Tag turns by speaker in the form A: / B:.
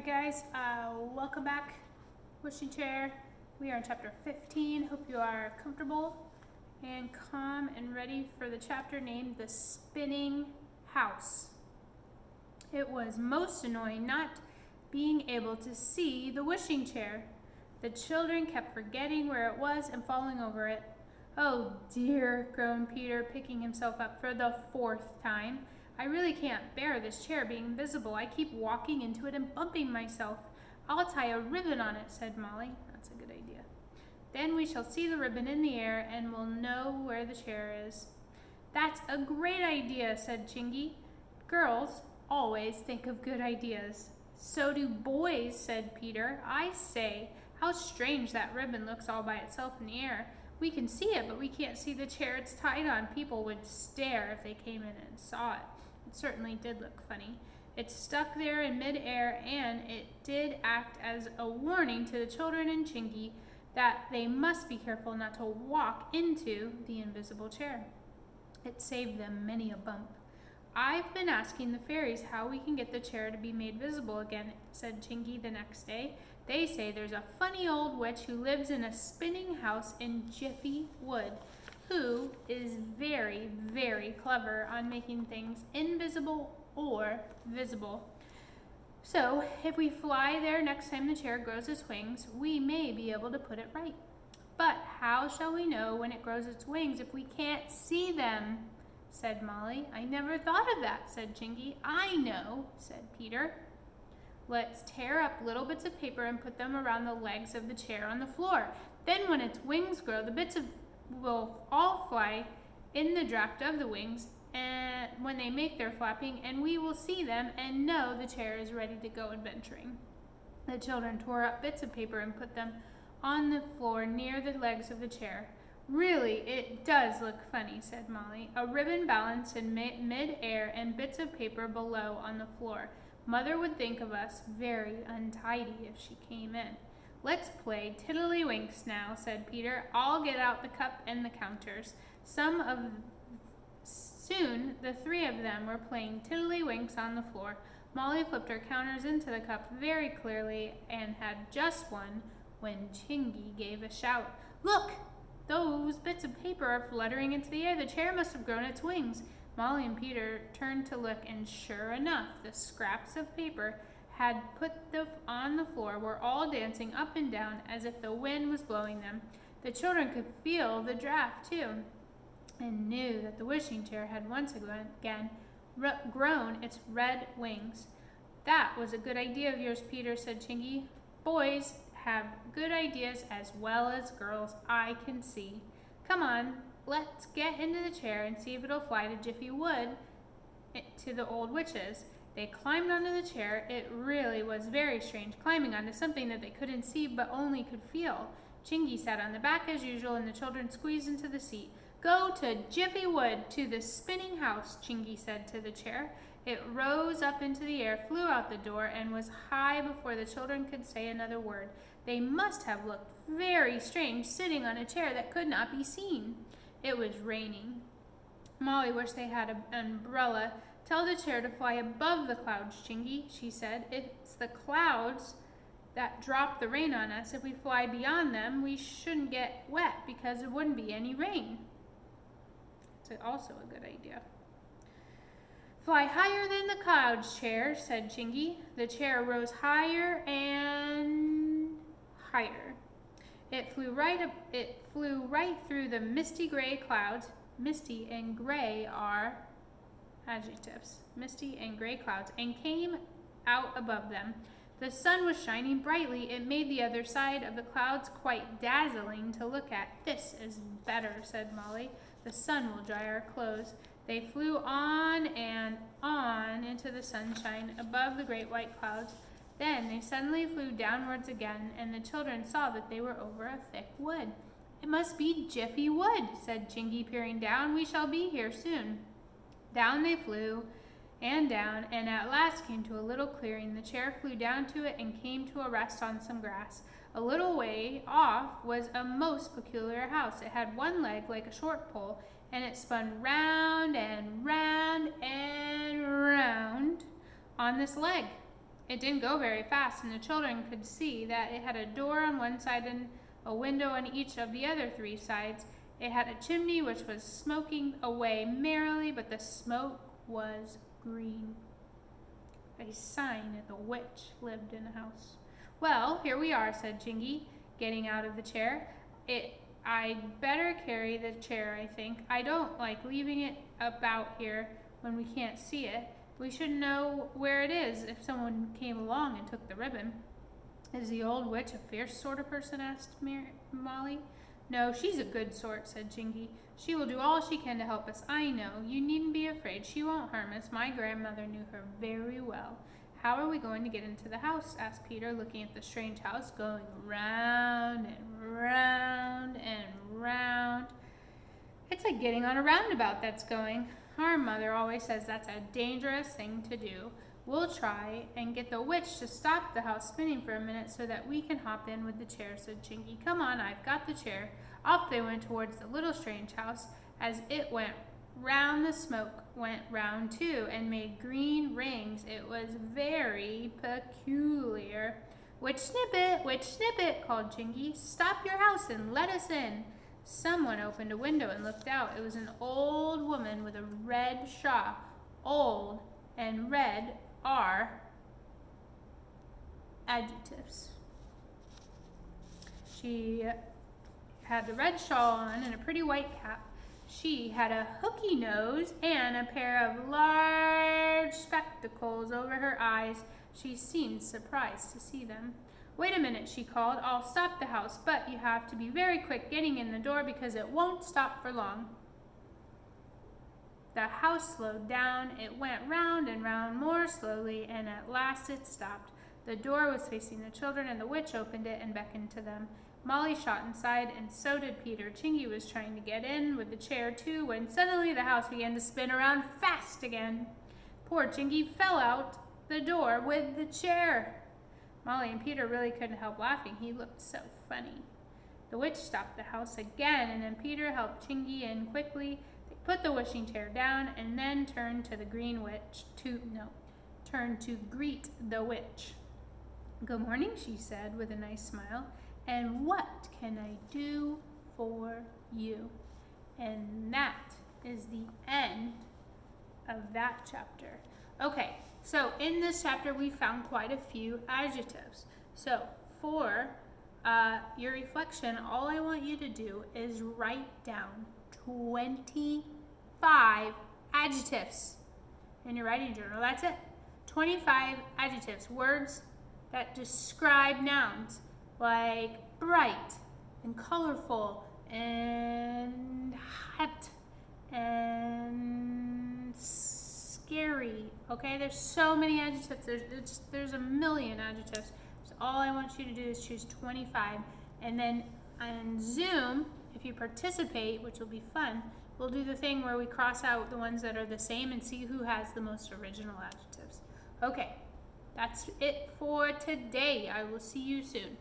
A: Alright guys, welcome back, Wishing Chair. We are in chapter 15. Hope you are comfortable and calm and ready for the chapter named The Spinning House. It was most annoying not being able to see the wishing chair. The children kept forgetting where it was and falling over it. Oh dear, groaned Peter, picking himself up for the 4th time. I really can't bear this chair being visible. I keep walking into it and bumping myself. I'll tie a ribbon on it, said Molly. That's a good idea. Then we shall see the ribbon in the air and we'll know where the chair is. That's a great idea, said Chingy. Girls always think of good ideas. So do boys, said Peter. I say, how strange that ribbon looks all by itself in the air. We can see it, but we can't see the chair it's tied on. People would stare if they came in and saw it. It certainly did look funny. It stuck there in mid-air, and it did act as a warning to the children and Chingy that they must be careful not to walk into the invisible chair. It saved them many a bump. I've been asking the fairies how we can get the chair to be made visible again, said Chingy the next day. They say there's a funny old witch who lives in a spinning house in Jiffy Wood, who is very, very clever on making things invisible or visible. So, if we fly there next time the chair grows its wings, we may be able to put it right. But how shall we know when it grows its wings if we can't see them? Said Molly. I never thought of that, said Chingy. I know, said Peter. Let's tear up little bits of paper and put them around the legs of the chair on the floor. Then when its wings grow, the bits will all fly in the draft of the wings and when they make their flapping, and we will see them and know the chair is ready to go adventuring. The children tore up bits of paper and put them on the floor near the legs of the chair. Really, it does look funny, said Molly. A ribbon balanced in mid-air and bits of paper below on the floor. Mother would think of us very untidy if she came in. Let's play tiddlywinks now, said Peter. I'll get out the cup and the counters. Soon the 3 of them were playing tiddlywinks on the floor. Molly flipped her counters into the cup very clearly and had just one when Chingy gave a shout. Look! Those bits of paper are fluttering into the air. The chair must have grown its wings. Molly and Peter turned to look, and sure enough, the scraps of paper had put on the floor were all dancing up and down as if the wind was blowing them. The children could feel the draft, too, and knew that the wishing chair had once again grown its red wings. That was a good idea of yours, Peter, said Chingy. Boys have good ideas as well as girls, I can see. Come on, let's get into the chair and see if it'll fly to Jiffy Wood to the old witches. They climbed onto the chair. It really was very strange, climbing onto something that they couldn't see but only could feel. Chingy sat on the back as usual, and the children squeezed into the seat. Go to Jiffy Wood, to the spinning house, Chingy said to the chair. It rose up into the air, flew out the door, and was high before the children could say another word. They must have looked very strange sitting on a chair that could not be seen. It was raining. Molly wished they had an umbrella. Tell the chair to fly above the clouds, Chingy, she said. It's the clouds that drop the rain on us. If we fly beyond them, we shouldn't get wet because there wouldn't be any rain. It's also a good idea. Fly higher than the clouds, chair, said Chingy. The chair rose higher and higher. It flew right through the misty gray clouds. Misty and gray are adjectives. Misty and gray clouds, and came out above them. The sun was shining brightly. It made the other side of the clouds quite dazzling to look at. This is better, said Molly. The sun will dry our clothes. They flew on and on into the sunshine above the great white clouds. Then they suddenly flew downwards again, and the children saw that they were over a thick wood. It must be Jiffy Wood, said Chingy, peering down. We shall be here soon. Down they flew, and at last came to a little clearing. The chair flew down to it and came to a rest on some grass. A little way off was a most peculiar house. It had one leg like a short pole, and it spun round and round and round on this leg. It didn't go very fast, and the children could see that it had a door on one side and a window on each of the other 3 sides. It had a chimney which was smoking away merrily, but the smoke was green. A sign that the witch lived in the house. Well, here we are, said Chingy, getting out of the chair. I'd better carry the chair, I think. I don't like leaving it about here when we can't see it. We should know where it is if someone came along and took the ribbon. Is the old witch a fierce sort of person? Asked Molly. No, she's a good sort, said Chingy. She will do all she can to help us. I know. You needn't be afraid. She won't harm us. My grandmother knew her very well. How are we going to get into the house? Asked Peter, looking at the strange house, going round and round and round. It's like getting on a roundabout that's going. Our mother always says that's a dangerous thing to do. We'll try and get the witch to stop the house spinning for a minute so that we can hop in with the chair, said Chingy. Come on, I've got the chair. Off they went towards the little strange house. As it went round, the smoke went round too and made green rings. It was very peculiar. Witch snippet, called Chingy. Stop your house and let us in. Someone opened a window and looked out. It was an old woman with a red shawl. Old and red are adjectives. She had the red shawl on and a pretty white cap. She had a hooky nose and a pair of large spectacles over her eyes. She seemed surprised to see them. Wait a minute, she called. I'll stop the house, but you have to be very quick getting in the door because it won't stop for long. The house slowed down. It went round and round more slowly, and at last it stopped. The door was facing the children, and the witch opened it and beckoned to them. Molly shot inside, and so did Peter. Chingy was trying to get in with the chair, too, when suddenly the house began to spin around fast again. Poor Chingy fell out the door with the chair. Molly and Peter really couldn't help laughing. He looked so funny. The witch stopped the house again, and then Peter helped Chingy in quickly. They put the wishing chair down and then turned to greet the witch. Good morning, she said with a nice smile. And what can I do for you? And that is the end of that chapter. Okay, so in this chapter we found quite a few adjectives. So for your reflection, all I want you to do is write down 25 adjectives in your writing journal. That's it. 25 adjectives, words that describe nouns like bright and colorful and hot and scary. Okay, there's so many adjectives. There's a million adjectives. So all I want you to do is choose 25, and then on Zoom, if you participate, which will be fun, we'll do the thing where we cross out the ones that are the same and see who has the most original adjectives. Okay, that's it for today. I will see you soon.